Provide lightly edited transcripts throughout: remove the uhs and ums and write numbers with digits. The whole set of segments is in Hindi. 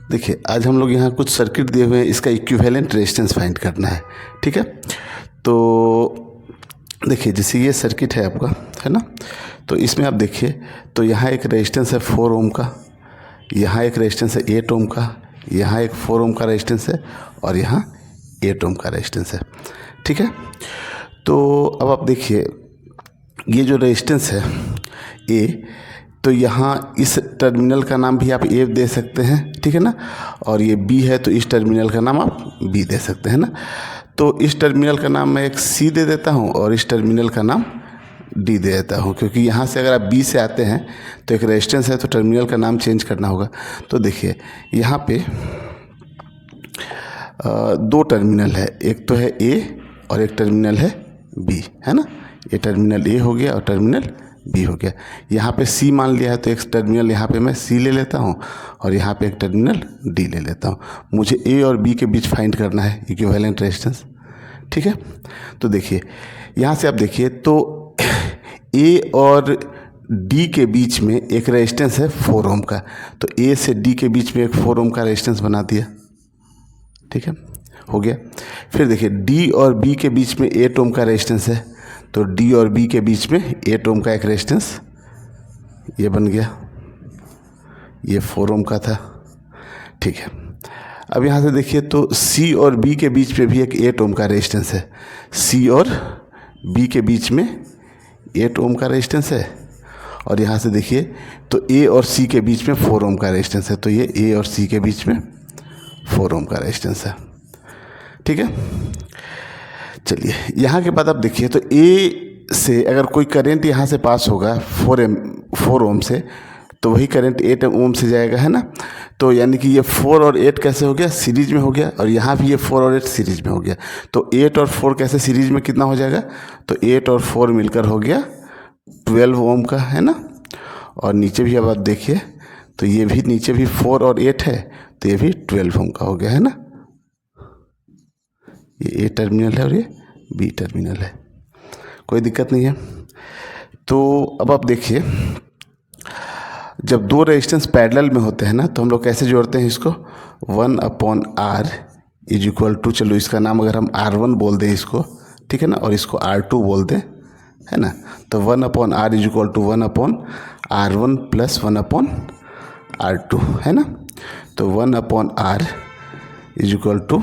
देखिए आज हम लोग यहाँ कुछ सर्किट दिए हुए हैं, इसका इक्विवेलेंट रेजिस्टेंस फाइंड करना है। ठीक है, तो देखिए जैसे ये सर्किट है आपका, है ना, तो इसमें आप देखिए तो यहाँ एक रेजिस्टेंस है 4 ओम का, यहाँ एक रेजिस्टेंस है 8 ओम का, यहाँ एक 4 ओम का रेजिस्टेंस है और यहाँ 8 ओम का रेजिस्टेंस है। ठीक है, तो अब आप देखिए ये जो रेजिस्टेंस है ए, तो यहाँ इस टर्मिनल का नाम भी आप ए दे सकते हैं, ठीक है ना, और ये बी है तो इस टर्मिनल का नाम आप बी दे सकते हैं ना। तो इस टर्मिनल का नाम मैं एक सी दे देता हूँ और इस टर्मिनल का नाम डी दे देता हूँ, क्योंकि यहाँ से अगर आप बी से आते हैं तो एक रेजिस्टेंस है तो टर्मिनल का नाम चेंज करना होगा। तो देखिए यहाँ पे दो टर्मिनल है, एक तो है ए और एक टर्मिनल है बी, है ना। ये टर्मिनल ए हो गया और टर्मिनल बी हो गया। यहाँ पे सी मान लिया है तो एक टर्मिनल यहाँ पे मैं सी ले लेता हूँ और यहाँ पे एक टर्मिनल डी ले लेता हूँ। मुझे ए और बी के बीच फाइंड करना है इक्विवेलेंट रेजिस्टेंस। ठीक है, तो देखिए यहाँ से आप देखिए तो ए और डी के बीच में एक रेजिस्टेंस है 4 ओम का, तो ए से डी के बीच में एक 4 ओम का रेजिस्टेंस बना दिया। ठीक है, हो गया। फिर देखिए डी और बी के बीच में 8 ओम का रेजिस्टेंस है, तो डी और बी के बीच में 8 ओम का एक रेजिस्टेंस ये बन गया, ये 4 ओम का था। ठीक है, अब यहाँ से देखिए तो सी और बी के बीच में भी एक 8 ओम का रेजिस्टेंस है, सी और बी के बीच में 8 ओम का रेजिस्टेंस है, और यहाँ से देखिए तो ए और सी के बीच में 4 ओम का रेजिस्टेंस है, तो ये ए और सी के बीच में 4 ओम का रेजिस्टेंस है। ठीक है, चलिए यहाँ के बाद आप देखिए तो ए से अगर कोई करंट यहाँ से पास होगा 4 ओम से, तो वही करंट 8 ओम से जाएगा, है ना। तो यानी कि ये 4 और 8 कैसे हो गया, सीरीज में हो गया, और यहाँ भी ये 4 और 8 सीरीज में हो गया। तो 8 और 4 कैसे सीरीज में कितना हो जाएगा, तो 8 और 4 मिलकर हो गया 12 ओम का, है ना। और नीचे भी अब आप देखिए तो ये भी नीचे भी 4 और 8 है, तो ये भी 12 ओम का हो गया, है ना। ये ए टर्मिनल है और ये बी टर्मिनल है, कोई दिक्कत नहीं है। तो अब आप देखिए जब दो रेजिस्टेंस पैरेलल में होते हैं ना, तो हम लोग कैसे जोड़ते हैं इसको, 1/R इज इक्वल टू, चलो इसका नाम अगर हम R1 बोल दें इसको, ठीक है ना, और इसको R2 बोल दें, है ना, तो 1/R is equal to 1/R1 plus 1/R2, है ना। तो 1/R इज इक्वल टू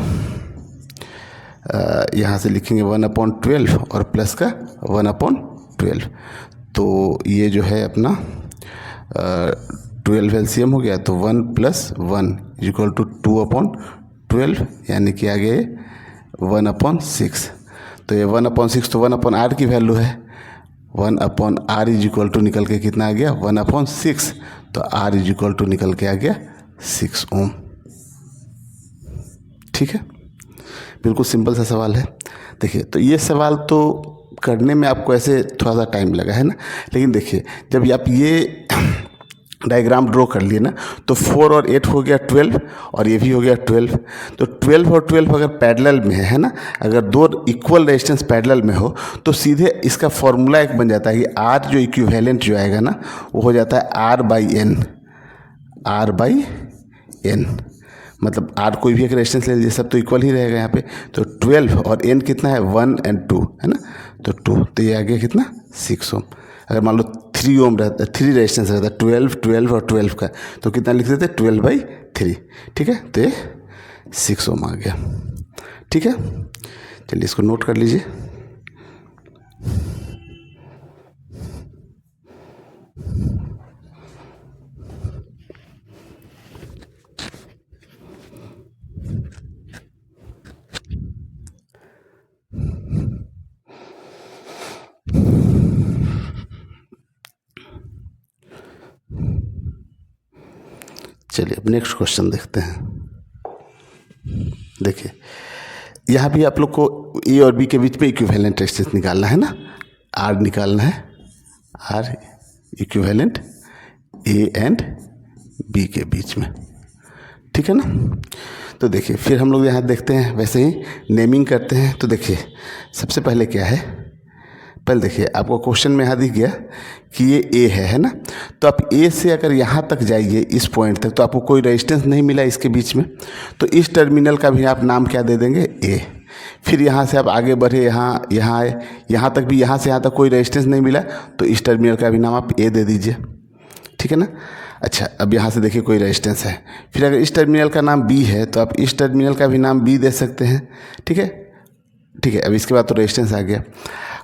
यहाँ से लिखेंगे 1/12 और प्लस का 1/12, तो ये जो है अपना 12 एलसीएम हो गया, तो 1 + 1 इज इक्वल टू 2/12, यानी कि आ गए 1/6। तो ये 1/6 तो 1/R की वैल्यू है, 1/R इज इक्वल टू निकल के कितना आ गया 1/6, तो R इज इक्वल टू निकल के आ गया 6 ओम। ठीक है, बिल्कुल सिंपल सा सवाल है। देखिए तो ये सवाल तो करने में आपको ऐसे थोड़ा सा टाइम लगा, है ना, लेकिन देखिए जब आप ये डायग्राम ड्रॉ कर लिए ना, तो 4 और 8 हो गया 12 और ये भी हो गया 12, तो 12 और 12 अगर पैरेलल में है ना, अगर दो इक्वल रेजिस्टेंस पैरेलल में हो तो सीधे इसका फॉर्मूला एक बन जाता है कि R जो इक्विवेलेंट जो आएगा ना वो हो जाता है R/N, R/N, मतलब R कोई भी एक रेजिस्टेंस ले लीजिए, सब तो इक्वल ही रहेगा यहाँ पे। तो 12 और N कितना है 1 और 2, है ना, तो 2, तो ये आ गया कितना 6 ओम। अगर मान लो 3 ओम रहता, 3 रेजिस्टेंस रहता, 12, 12 और 12 का, तो कितना लिख देते 12/3। ठीक है, तो ये 6 ओम आ गया। ठीक है, चलिए इसको नोट कर लीजिए। चलिए अब नेक्स्ट क्वेश्चन देखते हैं। देखिए यहाँ भी आप लोग को ए और बी के बीच में इक्विवेलेंट रेजिस्टेंस निकालना है ना, R निकालना है, R equivalent A and B के बीच में। ठीक है ना, तो देखिए फिर हम लोग यहाँ देखते हैं, वैसे ही नेमिंग करते हैं। तो देखिए सबसे पहले क्या है, पहले देखिए, आपको क्वेश्चन में यहाँ दिख गया कि ये ए है ना। तो आप ए से अगर यहाँ तक जाइए इस पॉइंट तक, तो आपको कोई रेजिस्टेंस नहीं मिला इसके बीच में, तो इस टर्मिनल का भी आप नाम क्या दे देंगे, ए। फिर यहाँ से आप आगे बढ़े, यहाँ आए, यहाँ तक भी, यहाँ से यहाँ तक कोई रेजिस्टेंस नहीं मिला, तो इस टर्मिनल का भी नाम आप ए दे दीजिए, ठीक है ना। अच्छा, अब यहाँ से देखिए कोई रेजिस्टेंस है, फिर अगर इस टर्मिनल का नाम बी है तो आप इस टर्मिनल का भी नाम बी दे सकते हैं, ठीक है। अब इसके बाद तो रेजिस्टेंस आ गया।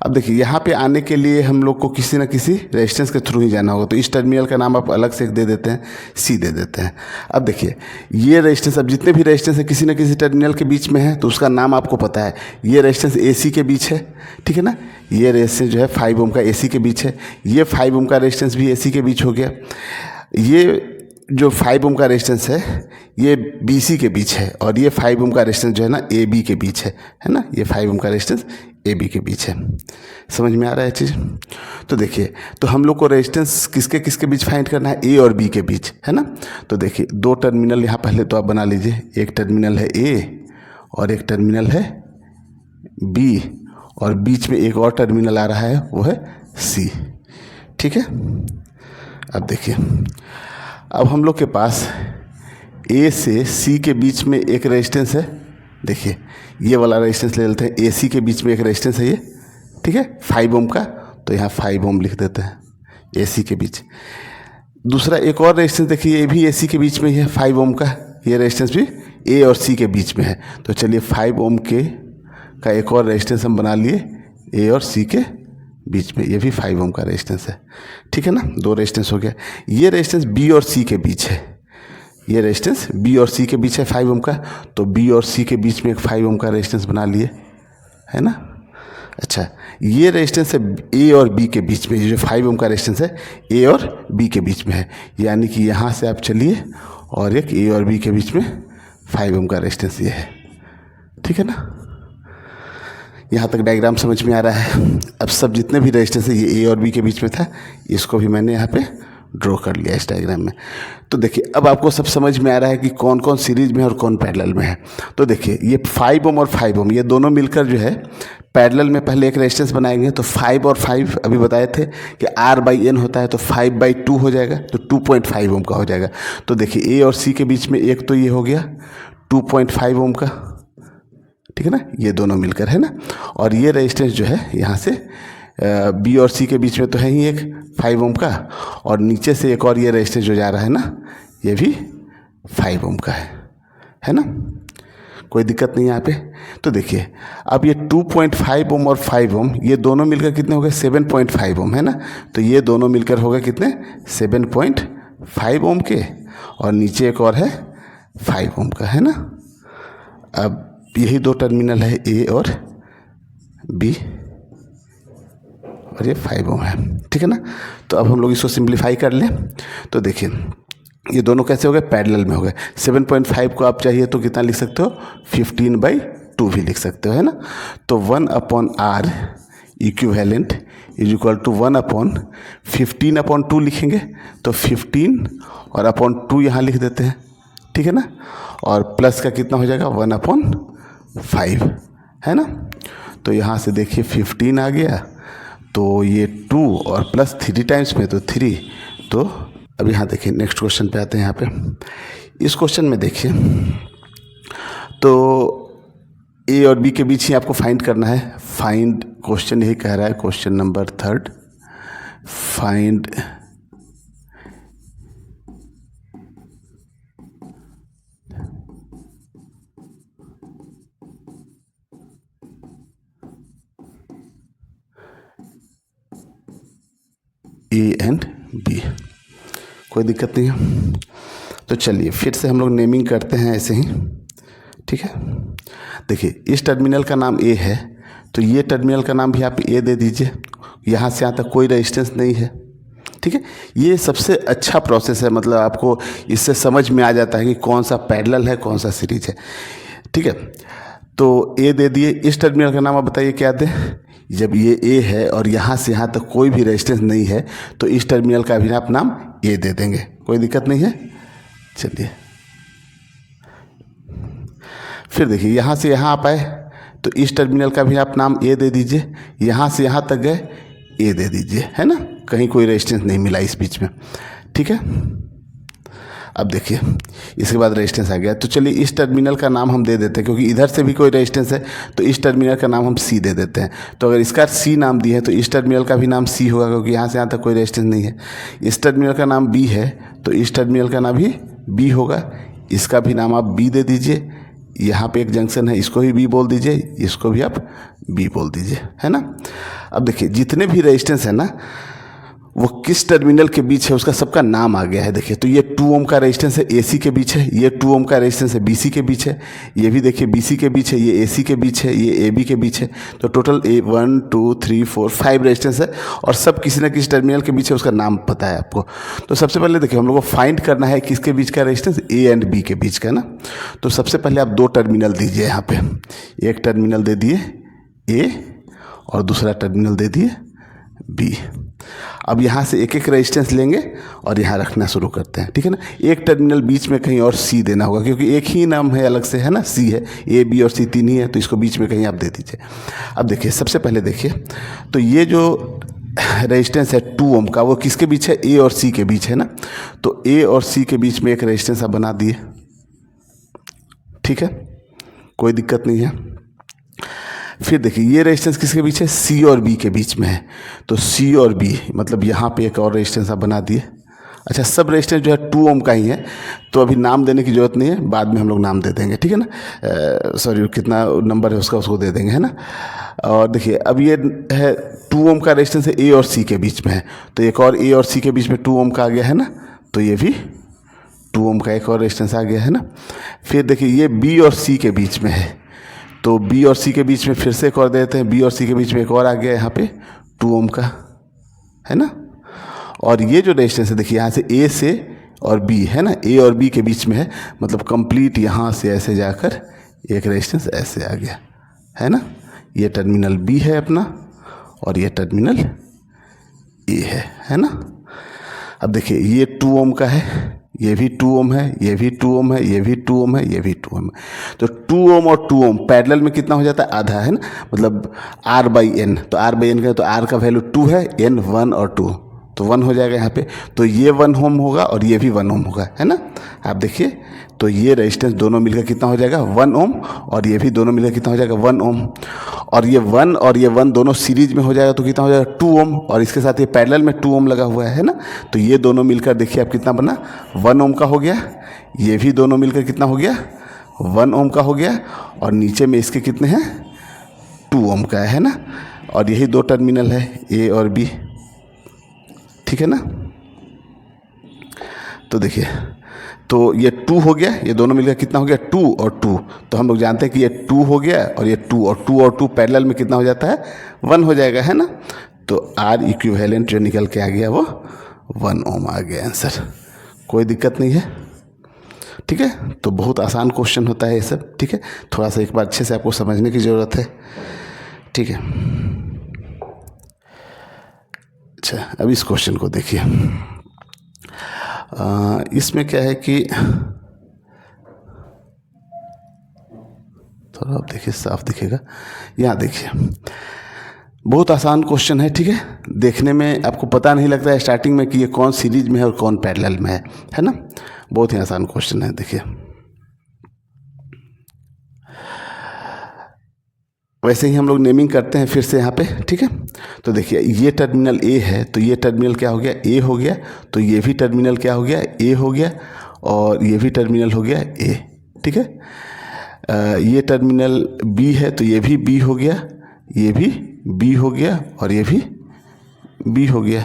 अब देखिए, यहाँ पे आने के लिए हम लोग को किसी न किसी रेजिस्टेंस के थ्रू ही जाना होगा, तो इस टर्मिनल का नाम आप अलग से दे देते हैं, सी दे देते हैं। अब देखिए, ये रेजिस्टेंस, अब जितने भी रेजिस्टेंस है किसी न किसी टर्मिनल के बीच में है, तो उसका नाम आपको पता है। ये रेजिस्टेंस ए सी के बीच है, ठीक है ना। ये रेजिस्टेंस जो है 5 ओम का ए सी के बीच है, ये 5 ओम का रेजिस्टेंस भी ए सी के बीच हो गया। ये जो 5 ओम का रेजिस्टेंस है ये बी सी के बीच है, और ये 5 ओम का रेजिस्टेंस जो है ना ए बी के बीच है ना। ये 5 ओम का रेजिस्टेंस ए बी के बीच है। समझ में आ रहा है चीज़। तो देखिए, तो हम लोग को रेजिस्टेंस किसके किसके बीच फाइंड करना है, ए और बी के बीच, है ना। तो देखिए, दो टर्मिनल यहाँ पहले तो आप बना लीजिए, एक टर्मिनल है ए और एक टर्मिनल है बी, और बीच में एक और टर्मिनल आ रहा है वो है सी, ठीक है। अब देखिए, अब हम लोग के पास ए से सी के बीच में एक रेजिस्टेंस है। देखिए, ये वाला रेजिस्टेंस ले लेते हैं, ए सी के बीच में एक रेजिस्टेंस है ये, ठीक है, 5 ओम का, तो यहाँ 5 ओम लिख देते हैं ए सी के बीच। दूसरा एक और रेजिस्टेंस देखिए, ये भी ए सी के बीच में ही है, 5 ओम का, ये रेजिस्टेंस भी ए और सी के बीच में है। तो चलिए 5 ओम का एक और रेजिस्टेंस हम बना लिए ए और सी के बीच में, ये भी 5 ओम का रेजिस्टेंस है, ठीक है ना। दो रेजिस्टेंस हो गया। ये रेजिस्टेंस बी और सी के बीच है, ये रेजिस्टेंस बी और सी के बीच है 5 ओम का, तो बी और सी के बीच में एक 5 ओम का रेजिस्टेंस बना लिए, है ना। अच्छा, ये रेजिस्टेंस है ए और बी के बीच में, ये जो 5 ओम का रेजिस्टेंस है ए और बी के बीच में है, यानी कि यहाँ से आप चलिए और एक ए और बी के बीच में 5 ओम का रेजिस्टेंस ये है, ठीक है ना। यहाँ तक डायग्राम समझ में आ रहा है। अब सब जितने भी रेजिस्टेंस है ये ए और बी के बीच में था, इसको भी मैंने यहाँ पे ड्रॉ कर लिया इस डायग्राम में। तो देखिए, अब आपको सब समझ में आ रहा है कि कौन कौन सीरीज में और कौन पैरेलल में है। तो देखिए, ये 5 ओम और 5 ओम ये दोनों मिलकर जो है पैरेलल में पहले एक रेजिस्टेंस बनाएंगे। तो 5 और 5 अभी बताए थे कि R/N होता है, तो 5/2 हो जाएगा, तो 2.5 ओम का हो जाएगा। तो देखिए, ए और सी के बीच में एक तो ये हो गया 2.5 ओम का, ठीक है ना, ये दोनों मिलकर, है ना। और ये रेजिस्टेंस जो है यहाँ से बी और सी के बीच में तो है ही एक 5 ओम का, और नीचे से एक और ये रेजिस्टेंस जो जा रहा है ना, ये भी 5 ओम का है ना। कोई दिक्कत नहीं यहाँ पे। तो देखिए, अब ये 2.5 ओम और 5 ओम ये दोनों मिलकर कितने हो गए, 7.5 ओम, है ना। तो ये दोनों मिलकर हो गए कितने, 7.5 ओम के, और नीचे एक और है 5 ओम का, है ना। अब यही दो टर्मिनल है ए और बी, और ये 5 ओम है, ठीक है ना। तो अब हम लोग इसको सिंप्लीफाई कर लें। तो देखिए, ये दोनों कैसे हो गए, पैरेलल में हो गए। 7.5 को आप चाहिए तो कितना लिख सकते हो, 15/2 भी लिख सकते हो, है ना। तो 1/R equivalent is equal to 1/15/2 लिखेंगे। तो 15 और अपॉन 2 यहाँ लिख देते हैं, ठीक है ना। और प्लस का कितना हो जाएगा, 1/5, है ना। तो यहाँ से देखिए 15 आ गया, तो ये 2 और प्लस 3 टाइम्स में तो 3। तो अब यहाँ देखिए, नेक्स्ट क्वेश्चन पे आते हैं। यहाँ पे इस क्वेश्चन में देखिए, तो ए और बी के बीच ही आपको फाइंड करना है। फाइंड, क्वेश्चन यही कह रहा है, question number 3, find A and B. कोई दिक्कत नहीं है। तो चलिए फिर से हम लोग नेमिंग करते हैं ऐसे ही, ठीक है। देखिए, इस टर्मिनल का नाम ए है, तो ये टर्मिनल का नाम भी आप ए दे दीजिए। यहाँ से यहाँ तक कोई रेजिस्टेंस नहीं है, ठीक है। ये सबसे अच्छा प्रोसेस है, मतलब आपको इससे समझ में आ जाता है कि कौन सा पैरेलल है, कौन सा सीरीज है, ठीक है। तो ए दे दिए। इस टर्मिनल का नाम आप बताइए क्या दें। जब ये ए है और यहाँ से यहाँ तक कोई भी रेजिस्टेंस नहीं है, तो इस टर्मिनल का भी आप नाम ए दे देंगे, कोई दिक्कत नहीं है। चलिए फिर देखिए, यहाँ से यहाँ आप आए, तो इस टर्मिनल का भी आप नाम ए दे दीजिए, यहाँ से यहाँ तक गए ए दे दीजिए, है ना, कहीं कोई रेजिस्टेंस नहीं मिला इस बीच में, ठीक है। अब देखिए इसके बाद रेजिस्टेंस आ गया, तो चलिए इस टर्मिनल का नाम हम दे देते हैं, क्योंकि इधर से भी कोई रेजिस्टेंस है तो इस टर्मिनल का नाम हम सी दे देते हैं। तो अगर इसका सी नाम दिया है तो इस टर्मिनल का भी नाम सी होगा, क्योंकि यहाँ से यहाँ तक कोई रेजिस्टेंस नहीं है। इस टर्मिनल का नाम बी है तो इस टर्मिनल का नाम भी बी होगा, इसका भी नाम आप बी दे दीजिए। यहाँ पे एक जंक्शन है, इसको भी बी बोल दीजिए, इसको भी आप बी बोल दीजिए, है ना। अब देखिए जितने भी रेजिस्टेंस है ना वो किस टर्मिनल के बीच है उसका सबका नाम आ गया है। देखिए तो ये 2 ओम का रेजिस्टेंस है AC के बीच है, ये 2 ओम का रेजिस्टेंस है BC के बीच है, ये भी देखिए BC के बीच है, ये AC के बीच है, ये AB के बीच है। तो टोटल 1 2 3 4 5 रेजिस्टेंस है और सब किसी न किसी टर्मिनल के बीच है, उसका नाम पता है आपको। तो सबसे पहले देखिए हम लोग को फाइंड करना है किसके बीच का रेजिस्टेंस, A एंड B के बीच का ना। तो सबसे पहले आप 2 टर्मिनल दीजिए यहाँ पे, एक टर्मिनल दे दिए A और दूसरा टर्मिनल दे दिए B। अब यहाँ से एक एक रेजिस्टेंस लेंगे और यहाँ रखना शुरू करते हैं, ठीक है ना। एक टर्मिनल बीच में कहीं और C देना होगा, क्योंकि एक ही नाम है अलग से, है ना, C है, A B और C 3 ही है, तो इसको बीच में कहीं आप दे दीजिए। अब देखिए सबसे पहले देखिए तो ये जो रेजिस्टेंस है 2 ओम का वो किसके बीच है, A और C के बीच है ना। तो A और C के बीच में एक रेजिस्टेंस आप बना दिए, ठीक है, कोई दिक्कत नहीं है। फिर देखिए ये रेजिस्टेंस किसके बीच है, C और B के बीच में है। तो C और B मतलब यहाँ पे एक और रेजिस्टेंस आप बना दिए। अच्छा सब रेजिस्टेंस जो है 2 ओम का ही है, तो अभी नाम देने की ज़रूरत नहीं है, बाद में हम लोग नाम दे देंगे, ठीक है ना। सॉरी कितना नंबर है उसका उसको दे देंगे, है ना। और देखिए अब ये है 2 ओम का रेजिस्टेंस है A और C के बीच में है, तो एक और A और C के बीच में 2 ओम का आ गया है ना, तो ये भी 2 ओम का एक और रेजिस्टेंस आ गया है ना। फिर देखिए ये B और C के बीच में है, तो B और C के बीच में फिर से एक और देते हैं, B और C के बीच में एक और आ गया यहाँ पे 2 ओम का, है ना। और ये जो रेजिस्टेंस है देखिए यहाँ से A से और B है ना, A और B के बीच में है, मतलब कंप्लीट यहाँ से ऐसे जाकर एक रेजिस्टेंस ऐसे आ गया, है ना। ये टर्मिनल B है अपना और ये टर्मिनल A है ना। अब देखिए ये 2 ओम का है, ये भी 2 ओम है, ये भी 2 ओम है, ये भी 2 ओम है, ये भी 2 ओम है। तो 2 ओम और 2 ओम पैरेलल में कितना हो जाता है, आधा, है ना, मतलब R/N। तो R/N का तो R का वैल्यू 2 है, N 1 और 2, तो 1 हो जाएगा यहाँ पे। तो ये 1 ओम होगा और ये भी 1 ओम होगा, है ना। आप देखिए तो ये रेजिस्टेंस दोनों मिलकर कितना हो जाएगा 1 ओम, और ये भी दोनों मिलकर कितना हो जाएगा 1 ओम। और ये 1 और ये 1 दोनों सीरीज में हो जाएगा तो कितना हो जाएगा 2 ओम, और इसके साथ ये पैरेलल में 2 ओम लगा हुआ है ना। तो ये दोनों मिलकर देखिए आप कितना बना 1 ओम का हो गया, ये भी दोनों मिलकर कितना हो गया 1 ओम का हो गया, और नीचे में इसके कितने हैं 2 ओम का है ना। और यही 2 टर्मिनल है A और B, ठीक है ना। तो देखिए तो ये 2 हो गया, ये दोनों मिलकर कितना हो गया 2 और 2। तो हम लोग जानते हैं कि ये 2 हो गया और ये 2 और 2 और 2 पैरेलल में कितना हो जाता है 1 हो जाएगा, है ना। तो R इक्विवेलेंट जो निकल के आ गया वो 1 ओम आ गया आंसर, कोई दिक्कत नहीं है, ठीक है। तो बहुत आसान क्वेश्चन होता है ये सब, ठीक है। थोड़ा सा एक बार अच्छे से आपको समझने की ज़रूरत है, ठीक है। अच्छा अब इस क्वेश्चन को देखिए, इसमें क्या है कि थोड़ा आप देखिए साफ दिखेगा, यहाँ देखिए बहुत आसान क्वेश्चन है, ठीक है। देखने में आपको पता नहीं लगता है स्टार्टिंग में कि ये कौन सीरीज में है और कौन पैरेलल में है ना। बहुत ही आसान क्वेश्चन है। देखिए वैसे ही हम लोग नेमिंग करते हैं फिर से यहाँ पे, ठीक है। तो देखिए ये टर्मिनल A है, तो ये टर्मिनल क्या हो गया A हो गया, तो ये भी टर्मिनल क्या हो गया A हो गया, और ये भी टर्मिनल हो गया A, ठीक है। ये टर्मिनल B है तो ये भी B हो गया, ये भी B हो गया, और ये भी B हो गया।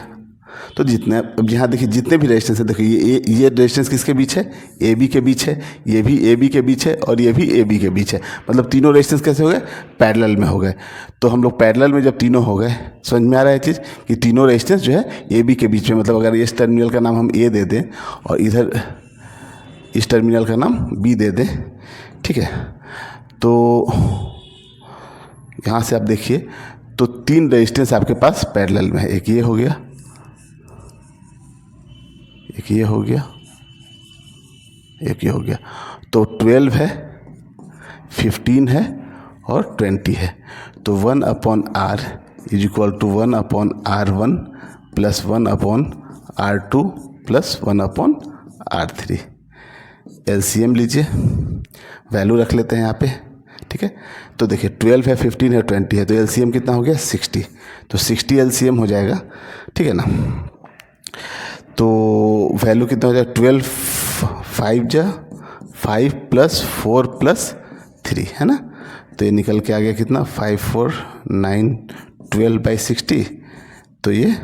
तो जितने अब यहाँ देखिए जितने भी रेजिस्टेंस है, देखिए ये रेजिस्टेंस किसके बीच है AB के बीच है, ये भी AB के बीच है, और ये भी AB के बीच है। मतलब तीनों रेजिस्टेंस कैसे हो गए पैरेलल में हो गए। तो हम लोग पैरेलल में जब तीनों हो गए, समझ में आ रहा है चीज़ कि तीनों रेजिस्टेंस जो है AB के बीच में, मतलब अगर इस टर्मिनल का नाम हम A दे दें और इधर इस टर्मिनल का नाम B दे दें, ठीक है। तो यहाँ से आप देखिए तो 3 रेजिस्टेंस आपके पास पैरेलल में है, एक ये हो गया, एक ये हो गया, एक ये हो गया। तो 12 है, 15 है और 20 है। तो 1/r is equal to 1/r1 plus 1/r2 plus 1/r3। LCM लीजिए, वैल्यू रख लेते हैं यहाँ पे, ठीक है। तो देखिए 12 है, 15 है, 20 है, तो एलसीएम कितना हो गया 60। तो 60 एलसीएम हो जाएगा, ठीक है ना। तो वैल्यू कितना हो जाएगा 12 5 प्लस 4 प्लस 3 है ना। तो ये निकल के आ गया कितना 5 4 9 12/60। तो ये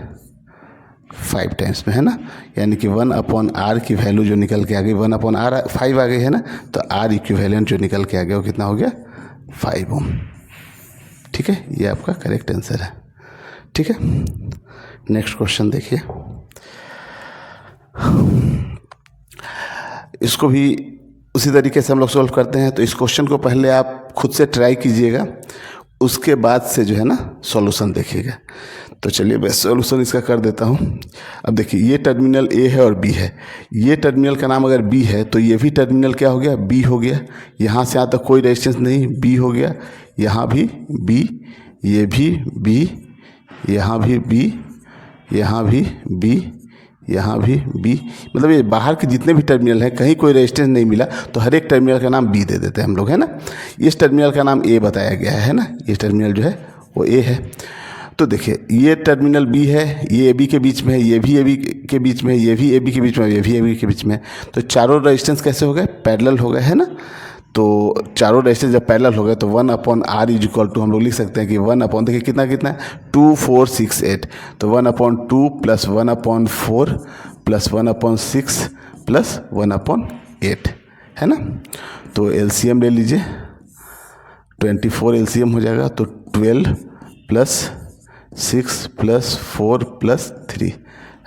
5 टाइम्स में है ना, यानी कि 1/r की वैल्यू जो निकल के आ गई 1/r 5 आ गई है ना। तो r इक्विवेलेंट जो निकल के आ गया वो कितना हो गया 5 ओम, ठीक है। ये आपका करेक्ट आंसर है, ठीक है। नेक्स्ट क्वेश्चन देखिए, इसको भी उसी तरीके से हम लोग सॉल्व करते हैं। तो इस क्वेश्चन को पहले आप खुद से ट्राई कीजिएगा, उसके बाद से जो है ना सॉल्यूशन देखिएगा। तो चलिए मैं सॉल्यूशन इसका कर देता हूँ। अब देखिए ये टर्मिनल ए है और बी है, ये टर्मिनल का नाम अगर बी है तो ये भी टर्मिनल क्या हो गया बी हो गया। यहाँ से यहाँ तक कोई रेजिस्टेंस नहीं, बी हो गया। यहाँ भी बी, ये भी बी, यहाँ भी बी, यहाँ भी बी, यहाँ भी बी। मतलब ये बाहर के जितने भी टर्मिनल हैं कहीं कोई रेजिस्टेंस नहीं मिला तो हर एक टर्मिनल का नाम बी दे देते हैं हम लोग, है ना। इस टर्मिनल का नाम ए बताया गया है ना, ये टर्मिनल जो है वो ए है। तो देखिए ये टर्मिनल बी है, ये ए बी के बीच में है, ये भी ए बी के बीच में है, ये भी ए बी के बीच में है, ये भी ए बी के बीच में है। तो चारों रेजिस्टेंस कैसे हो गए पैरेलल हो गए, है ना। तो चारों रेजिस्टेंस जब पैरेलल हो गए तो 1/r इज इक्वल टू हम लोग लिख सकते हैं कि 1/, देखिए कितना कितना है 2 4 6 8। तो 1/2 प्लस 1/4 प्लस 1/6 प्लस 1/8 है ना। तो एलसीएम ले लीजिए, 24 एलसीएम हो जाएगा। तो 12 प्लस 6 प्लस 4 प्लस 3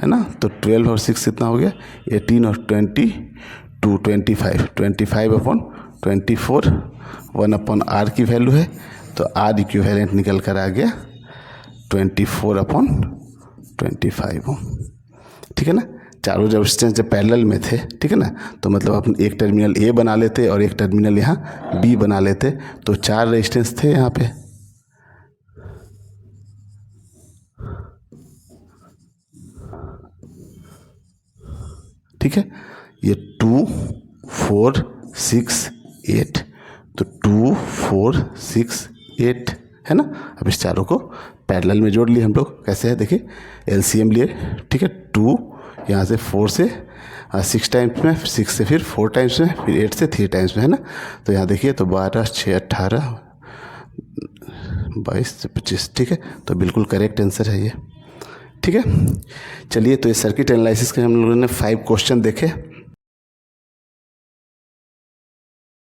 है ना। तो 12 और 6 कितना हो गया 18 और 20 2 25 25/24 1/r की वैल्यू है। तो r इक्विवेलेंट निकल कर आ गया 24/25 ओम, ठीक है ना। चारों रेजिस्टेंस जब पैरेलल में थे, ठीक है ना, तो मतलब अपन एक टर्मिनल ए बना लेते और एक टर्मिनल यहाँ बी बना लेते। तो 4 रेजिस्टेंस थे यहाँ पे, ठीक है। ये 2 4 6 8, तो 2 4 6 8 है ना। अब इस चारों को पैरेलल में जोड़ लिए हम लोग, कैसे है देखिए एलसीएम लिए, ठीक है। 2 यहाँ से 4 से 6 टाइम्स में, 6 से फिर 4 टाइम्स में, फिर 8 से 3 टाइम्स में, है ना। तो यहाँ देखिए तो 12 6 18 22 से 25, ठीक है। तो बिल्कुल करेक्ट आंसर है ये, ठीक है। चलिए तो ये सर्किट एनालिसिस के हम लोगों ने 5 क्वेश्चन देखे।